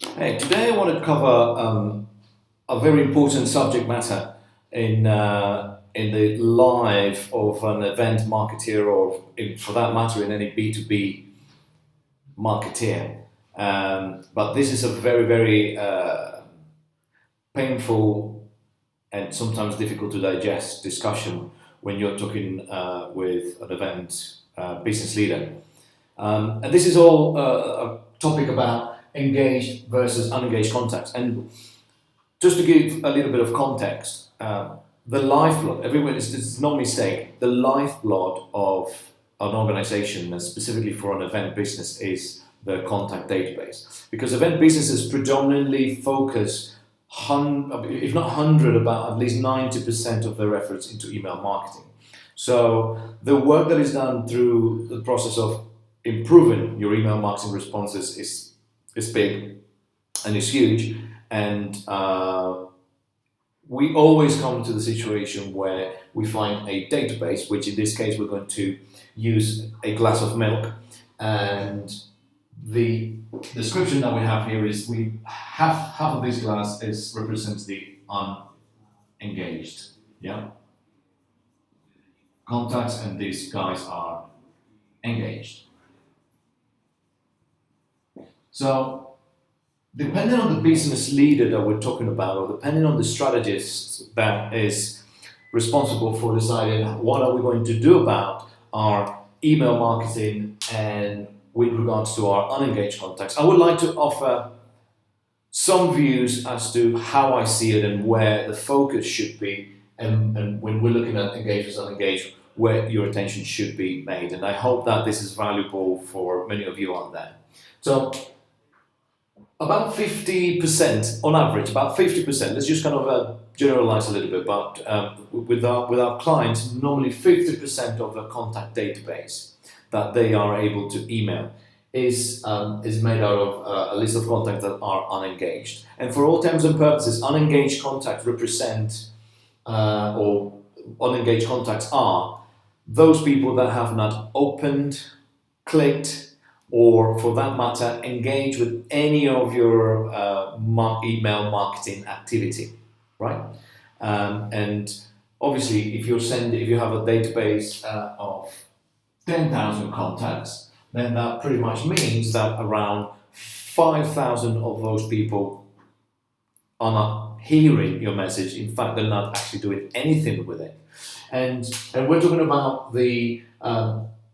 Hey, today I want to cover a very important subject matter in the life of an event marketeer, or for that matter, in any B2B marketeer. But this is a very painful and sometimes difficult to digest discussion when you're talking with an event business leader. And this is all a topic about engaged versus unengaged contacts. And just to give a little bit of context, the lifeblood, everyone, it's no mistake, the lifeblood of an organization, and specifically for an event business, is the contact database. Because event businesses predominantly focus, if not 100, about at least 90% of their efforts into email marketing. So the work that is done through the process of improving your email marketing responses is big and is huge. And we always come to the situation where we find a database, which in this case we're going to use a glass of milk. And the description that we have here is we have half of this glass represents the unengaged, yeah, contacts, and these guys are engaged. So, depending on the business leader that we're talking about, or depending on the strategist that is responsible for deciding what are we going to do about our email marketing and with regards to our unengaged contacts, I would like to offer some views as to how I see it and where the focus should be, and when we're looking at engaged versus unengaged, where your attention should be made. And I hope that this is valuable for many of you out there. So, about 50% on average, about 50%, let's just kind of generalize a little bit, but with our clients, normally 50% of the contact database that they are able to email is made out of a list of contacts that are unengaged. And for all intents and purposes, unengaged contacts represent, or unengaged contacts are, those people that have not opened, clicked, or for that matter, engage with any of your email marketing activity, right? And obviously, if you have a database of 10,000 contacts, then that pretty much means that around 5,000 of those people are not hearing your message. In fact, they're not actually doing anything with it. And we're talking about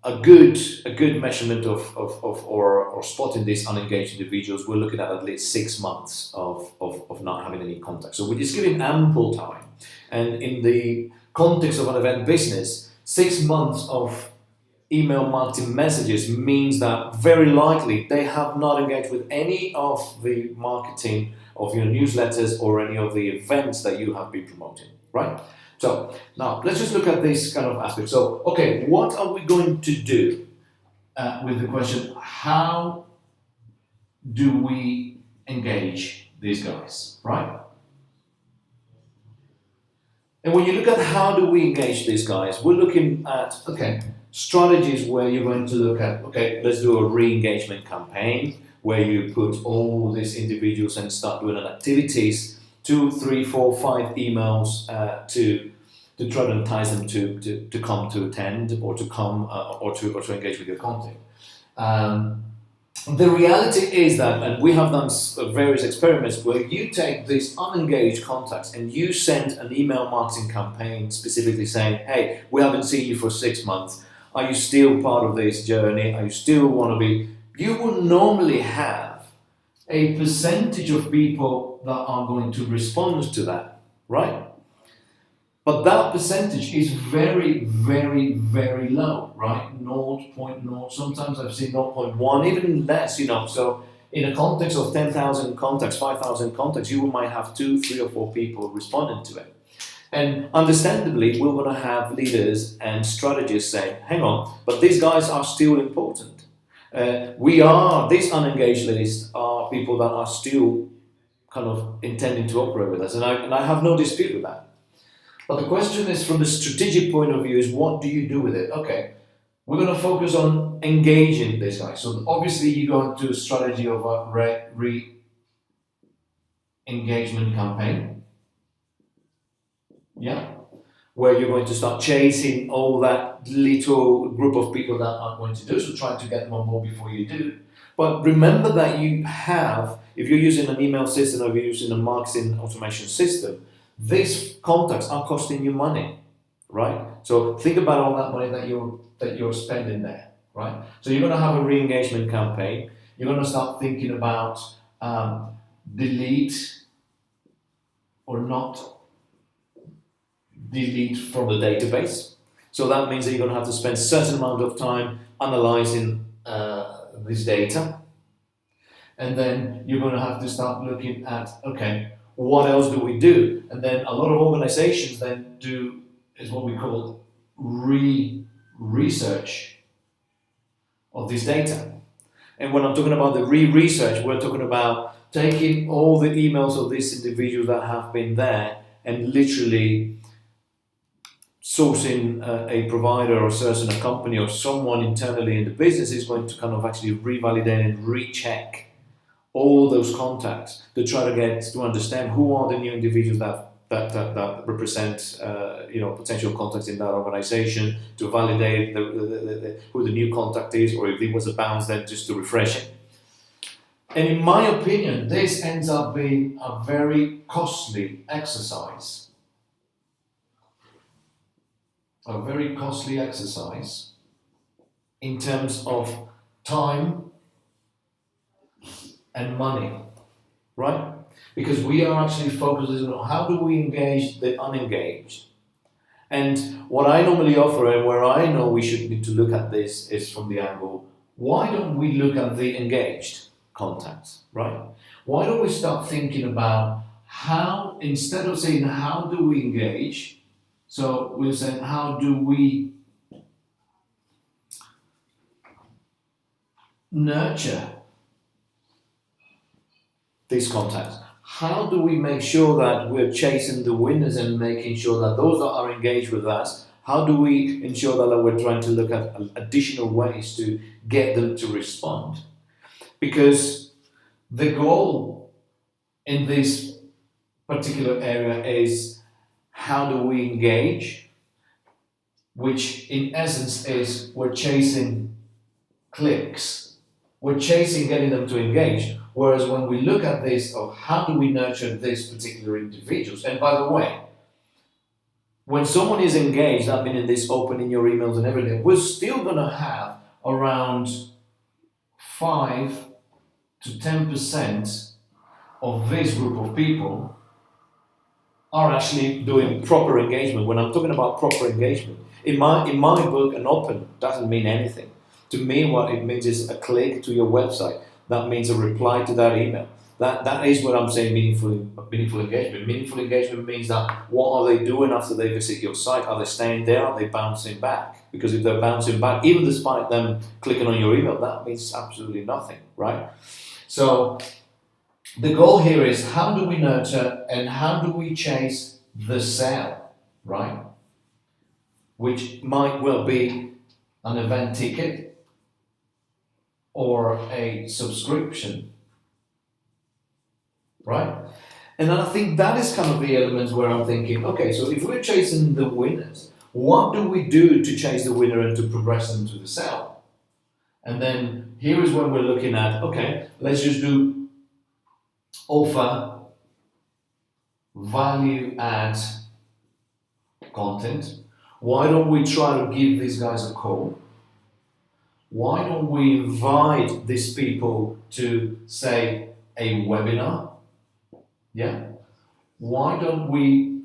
a good measurement or spotting these unengaged individuals. We're looking at least 6 months of not having any contact. So we're just giving ample time. And in the context of an event business, 6 months of email marketing messages means that very likely they have not engaged with any of the marketing of your newsletters or any of the events that you have been promoting, right? So now let's just look at this kind of aspect. So, okay, what are we going to do with the question, how do we engage these guys, right? And when you look at how do we engage these guys, we're looking at, okay, strategies where you're going to look at, okay, let's do a re-engagement campaign where you put all these individuals and start doing activities, 2, 3, 4, 5 emails to try to entice them to come to attend or to come or to engage with your content. The reality is that, and we have done various experiments where you take these unengaged contacts and you send an email marketing campaign specifically saying, hey, we haven't seen you for 6 months. Are you still part of this journey? Are you still want to be? You will normally have a percentage of people that are going to respond to that, right? But that percentage is very, very, very low, right? 0.0, sometimes I've seen 0.1, even less, So in a context of 10,000 contacts, 5,000 contacts, you might have 2, 3, or 4 people responding to it. And understandably, we're going to have leaders and strategists saying, hang on, but these guys are still important. These unengaged lists are people that are still kind of intending to operate with us. And I have no dispute with that. But the question is, from the strategic point of view, is what do you do with it? Okay, we're going to focus on engaging this guy. So obviously you go into a strategy of engagement campaign. Yeah. Where you're going to start chasing all that little group of people that are going to do, so trying to get them on board before you do. But remember that you have, if you're using an email system or if you're using a marketing automation system, these contacts are costing you money, right? So think about all that money that you're spending there, right? So you're going to have a re-engagement campaign. You're going to start thinking about delete or not delete from the database. So that means that you're going to have to spend a certain amount of time analyzing this data. And then you're going to have to start looking at, okay, what else do we do? And then a lot of organizations then do is what we call research of this data. And when I'm talking about the research, we're talking about taking all the emails of these individuals that have been there and literally sourcing a provider or sourcing a company or someone internally in the business is going to kind of actually revalidate and recheck all those contacts to try to get to understand who are the new individuals that represent potential contacts in that organization, to validate who the new contact is, or if it was a bounce, then just to refresh it. And in my opinion, this ends up being a very costly exercise. A very costly exercise in terms of time and money, right? Because we are actually focusing on how do we engage the unengaged. And what I normally offer, and where I know we should need to look at this, is from the angle, why don't we look at the engaged contacts, right? Why don't we start thinking about how, instead of saying how do we engage, so we're saying how do we nurture these contacts? How do we make sure that we're chasing the winners and making sure that those that are engaged with us, how do we ensure that we're trying to look at additional ways to get them to respond? Because the goal in this particular area is how do we engage, which in essence is we're chasing clicks. We're chasing getting them to engage. Whereas when we look at this of how do we nurture these particular individuals, and by the way, when someone is engaged, that meaning this opening your emails and everything, we're still going to have around 5 to 10% of this group of people are actually doing proper engagement. When I'm talking about proper engagement, in my book, an open doesn't mean anything. To me, what it means is a click to your website. That means a reply to that email. That is what I'm saying, meaningful engagement. Meaningful engagement means that what are they doing after they visit your site? Are they staying there? Are they bouncing back? Because if they're bouncing back, even despite them clicking on your email, that means absolutely nothing, right? So the goal here is how do we nurture and how do we chase the sale, right? Which might well be an event ticket or a subscription, right? And I think that is kind of the elements where I'm thinking, okay, so if we're chasing the winners, what do we do to chase the winner and to progress them to the sale? And then here is when we're looking at, okay, let's just do offer value add content. Why don't we try to give these guys a call? Why don't we invite these people to, say, a webinar? Yeah. Why don't we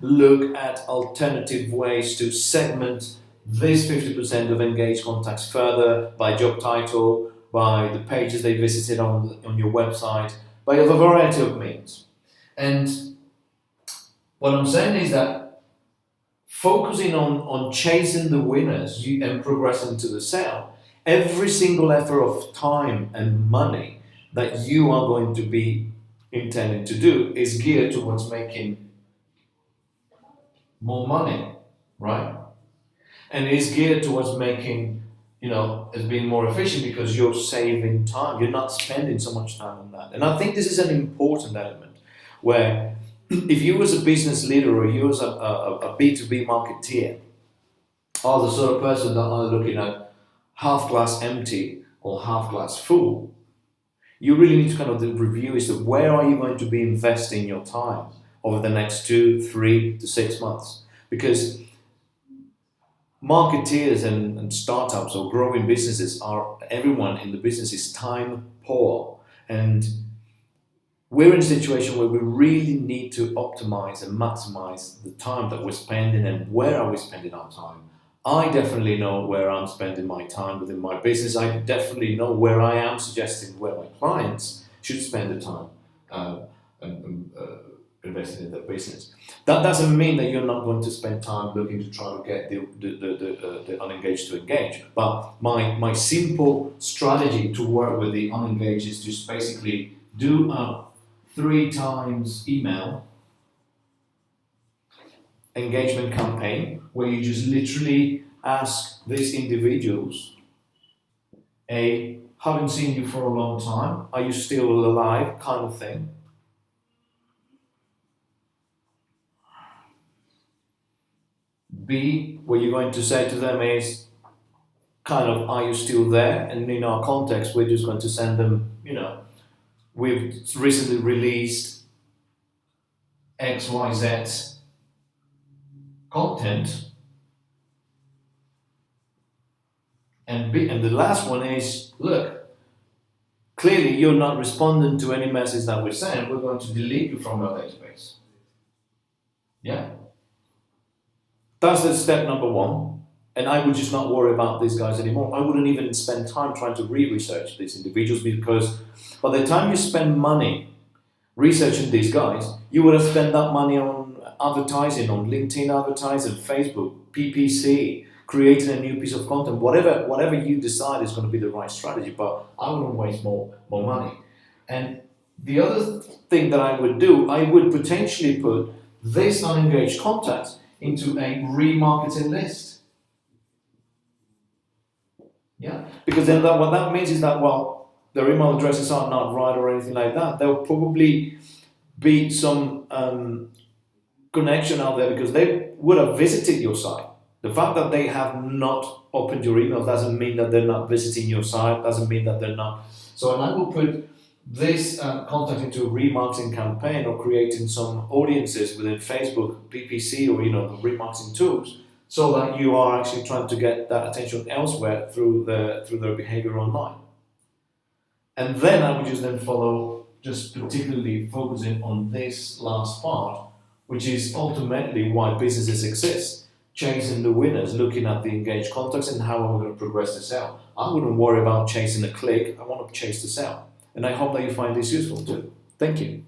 look at alternative ways to segment this 50% of engaged contacts further by job title, by the pages they visited on your website, by a variety of means. And what I'm saying is that focusing on chasing the winners and progressing to the sale, every single effort of time and money that you are going to be intending to do is geared towards making more money, right? And it is geared towards making as being more efficient because you're saving time. You're not spending so much time on that. And I think this is an important element where if you as a business leader or you as a B2B marketeer are the sort of person that are looking at half glass empty or half glass full, you really need to kind of review is that where are you going to be investing your time over the next 2, 3 to 6 months? Because marketeers and startups or growing businesses everyone in the business is time poor. And we're in a situation where we really need to optimize and maximize the time that we're spending and where are we spending our time. I definitely know where I'm spending my time within my business. I definitely know where I am suggesting where my clients should spend the time investing in their business. That doesn't mean that you're not going to spend time looking to try to get the unengaged to engage. But my simple strategy to work with the unengaged is just basically do a 3 times email engagement campaign where you just literally ask these individuals, A, haven't seen you for a long time, are you still alive, kind of thing. B, what you're going to say to them is kind of, are you still there? And in our context, we're just going to send them, we've recently released XYZ content. And the last one is, look, clearly you're not responding to any message that we're sending. We're going to delete you from our database. Yeah. That's the step number 1. And I would just not worry about these guys anymore. I wouldn't even spend time trying to research these individuals, because by the time you spend money researching these guys, you would have spent that money on advertising, on LinkedIn advertising, Facebook, PPC, creating a new piece of content, whatever you decide is going to be the right strategy. But I wouldn't waste more money. And the other thing that I would do, I would potentially put this unengaged contacts into a remarketing list. Yeah, because then what that means is that, well, their email addresses are not right or anything like that. There'll probably be some connection out there because they would have visited your site. The fact that they have not opened your email doesn't mean that they're not visiting your site, doesn't mean that they're not. So, and I will put this content into a remarketing campaign or creating some audiences within Facebook, PPC, or the remarketing tools, so that you are actually trying to get that attention elsewhere through their behavior online. And then I would just then follow, just particularly focusing on this last part, which is ultimately why businesses exist. Chasing the winners, looking at the engaged contacts and how are we going to progress the sale. I wouldn't worry about chasing a click, I want to chase the sale. And I hope that you find this useful too. Thank you.